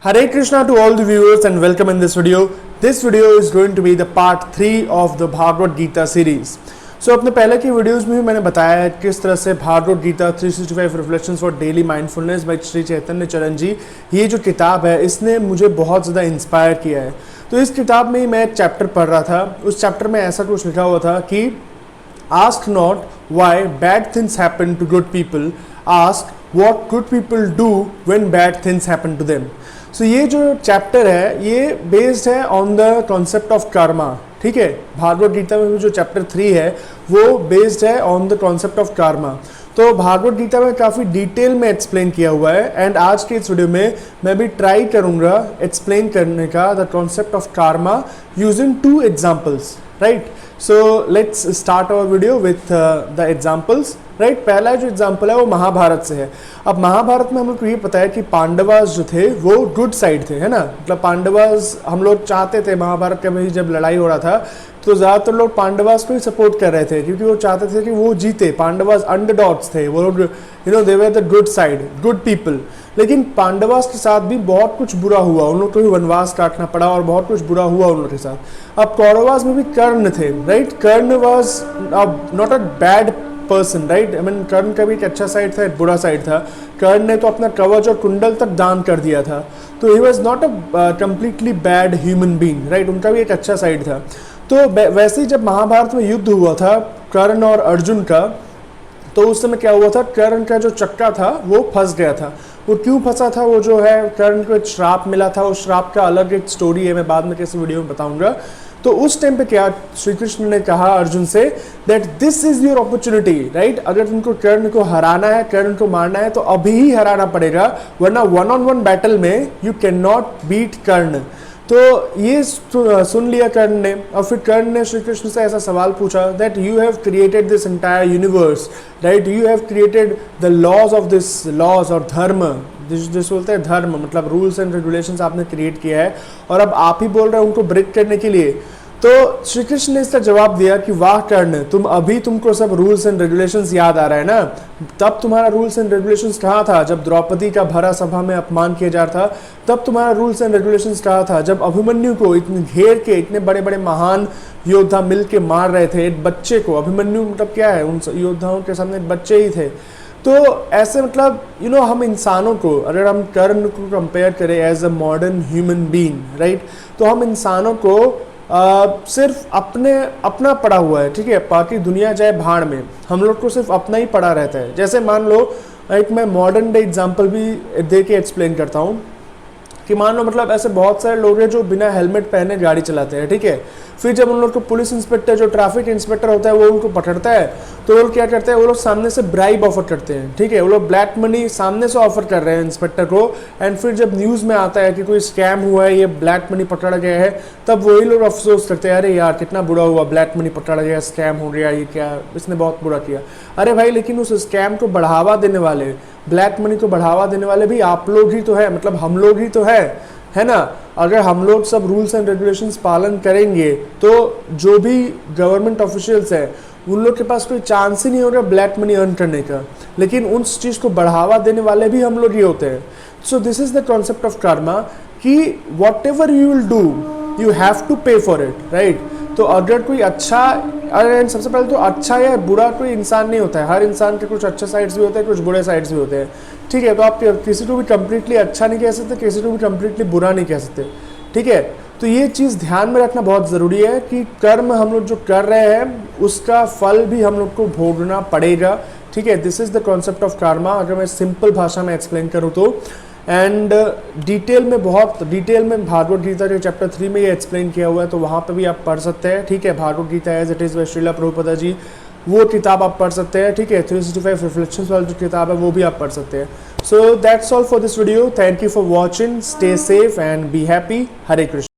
Hare Krishna to all the viewers and welcome in this video. This video is going to be the part 3 of the Bhagavad Gita series. So अपने पहले की videos में भी मैंने बताया है किस तरह से Bhagavad Gita 365 reflections for daily mindfulness by Shri Chaitanya Charan ji, ये जो किताब है इसने मुझे बहुत ज़्यादा इंस्पायर किया है। तो इस किताब में मैं एक चैप्टर पढ़ रहा था, उस चैप्टर में ऐसा कुछ लिखा हुआ था कि ask not why bad things happen to good people, ask what good people do when bad things happen to them. So ये जो चैप्टर है ये बेस्ड है on the concept of karma, ठीक है। भागवत गीता में जो चैप्टर 3 है वो बेस्ड है on the concept of Karma. तो भागवत गीता में काफ़ी डिटेल में एक्सप्लेन किया हुआ है एंड आज के इस वीडियो में मैं भी ट्राई करूँगा एक्सप्लेन करने का the concept of karma using 2 examples, right. So let's start our video with the examples, right. पहला जो एग्जाम्पल है वो महाभारत से है। अब महाभारत में हम लोग को ये पता है कि पांडवास जो थे वो गुड साइड थे, है ना। मतलब पांडवास हम लोग चाहते थे, महाभारत के में जब लड़ाई हो रहा था तो ज़्यादातर लोग पांडवास को ही सपोर्ट कर रहे थे क्योंकि वो चाहते थे कि वो जीते। पांडवास अंडरडॉग्स थे, वो लोग they were the good side, good people. लेकिन पांडवास के साथ भी बहुत कुछ बुरा हुआ, उन लोग को भी वनवास काटना पड़ा और बहुत कुछ बुरा हुआ उन लोग के साथ। अब कौरवास में भी कर्ण थे, right. Karna was not a bad person, right. I mean Karna का भी एक अच्छा साइड था, एक बुरा साइड था। कर्ण ने तो अपना कवच और कुंडल तक दान कर दिया था, तो he was not a completely bad human being, right. उनका भी एक अच्छा साइड था। तो वैसे ही जब महाभारत में युद्ध हुआ था कर्ण और अर्जुन का, तो उस समय क्या हुआ था, कर्ण का जो चक्का था वो फंस गया था। वो क्यों फंसा था, वो जो है कर्ण को एक श्राप मिला था, उस श्राप का अलग एक स्टोरी है, मैं बाद में किसी वीडियो में बताऊंगा। तो उस टाइम पे क्या श्री कृष्ण ने कहा Arjun say that this is your opportunity, right. अगर तुमको कर्ण को हराना है, कर्ण को मारना है तो अभी ही हराना पड़ेगा, वरना 1-on-1 बैटल में यू कैन नॉट बीट कर्ण। तो ये सुन लिया कर्ण ने और फिर कर्ण ने श्री कृष्ण से ऐसा सवाल पूछा that you have created this entire universe, right. You have created the laws of this laws और धर्म, जिस बोलते हैं धर्म, मतलब रूल्स एंड रेगुलेशंस आपने क्रिएट किया है और अब आप ही बोल रहे हैं उनको ब्रेक करने के लिए। तो श्री कृष्ण ने इसका जवाब दिया कि वाह कर्ण, तुमको सब रूल्स एंड रेगुलेशंस याद आ रहा है ना। तब तुम्हारा रूल्स एंड रेगुलेशंस कहाँ था जब द्रौपदी का भरा सभा में अपमान किया जा रहा था, तब तुम्हारा रूल्स एंड रेगुलेशंस कहाँ था जब अभिमन्यु को इतने घेर के इतने बड़े बड़े महान योद्धा मिल के मार रहे थे एक बच्चे को। अभिमन्यु मतलब क्या है, उन योद्धाओं के सामने बच्चे ही थे। तो ऐसे मतलब हम इंसानों को, अगर हम कर्ण को कंपेयर करें as a modern human being, right, तो हम इंसानों को सिर्फ अपना पड़ा हुआ है, ठीक है। बाकी दुनिया जाए भाड़ में, हम लोग को सिर्फ अपना ही पड़ा रहता है। जैसे मान लो एक मैं मॉडर्न डे एग्जांपल भी दे के एक्सप्लेन करता हूँ कि मान लो मतलब ऐसे बहुत सारे लोग हैं जो बिना हेलमेट पहने गाड़ी चलाते हैं, ठीक है। फिर जब उन लोग को पुलिस इंस्पेक्टर, जो ट्रैफिक इंस्पेक्टर होता है, वो उनको पकड़ता है तो वो लोग क्या करते हैं, वो लोग सामने से ब्राइब ऑफर करते हैं, ठीक है। वो लोग ब्लैक मनी सामने से ऑफर कर रहे हैं इंस्पेक्टर को एंड फिर जब न्यूज़ में आता है कि कोई स्कैम हुआ है, ये ब्लैक मनी पकड़ा गया है, तब वही लोग अफसोस करते हैं, अरे यार कितना बुरा हुआ, ब्लैक मनी पकड़ा गया, स्कैम हो गया, ये क्या, इसने बहुत बुरा किया। अरे भाई, लेकिन उस स्कैम को बढ़ावा देने वाले, ब्लैक मनी को बढ़ावा देने वाले भी आप लोग ही तो है, मतलब हम लोग ही तो है ना। अगर हम लोग सब रूल्स एंड रेगुलेशंस पालन करेंगे तो जो भी गवर्नमेंट ऑफिशियल्स हैं उन लोग के पास कोई चांस ही नहीं होगा ब्लैक मनी अर्न करने का, लेकिन उस चीज़ को बढ़ावा देने वाले भी हम लोग ही होते हैं। So this is the concept of karma कि whatever you will do you have to pay for it, right. तो अगर कोई अच्छा, अगर सबसे पहले तो अच्छा या बुरा कोई इंसान नहीं होता है, हर इंसान के कुछ अच्छे साइड्स भी होते हैं, कुछ बुरे साइड्स भी होते हैं, ठीक है। तो आप किसी को भी कम्प्लीटली अच्छा नहीं कह सकते, किसी को भी कम्प्लीटली बुरा नहीं कह सकते, ठीक है। तो ये चीज़ ध्यान में रखना बहुत ज़रूरी है कि कर्म हम लोग जो कर रहे हैं उसका फल भी हम लोग को भोगना पड़ेगा, ठीक है। This is the concept of Karma, अगर मैं सिंपल भाषा में एक्सप्लेन करूँ तो। एंड बहुत डिटेल में भागवत गीता के चैप्टर 3 में ये एक्सप्लेन किया हुआ है, तो वहाँ पे भी आप पढ़ सकते हैं, ठीक है। Bhagavad Gita as it is by Srila Prabhupada ji, वो किताब आप पढ़ सकते हैं, ठीक है। 365 रिफ्लेक्शंस वाली जो किताब है वो भी आप पढ़ सकते हैं। So that's all for this video, thank you for watching, stay safe and be happy. Hare Krishna.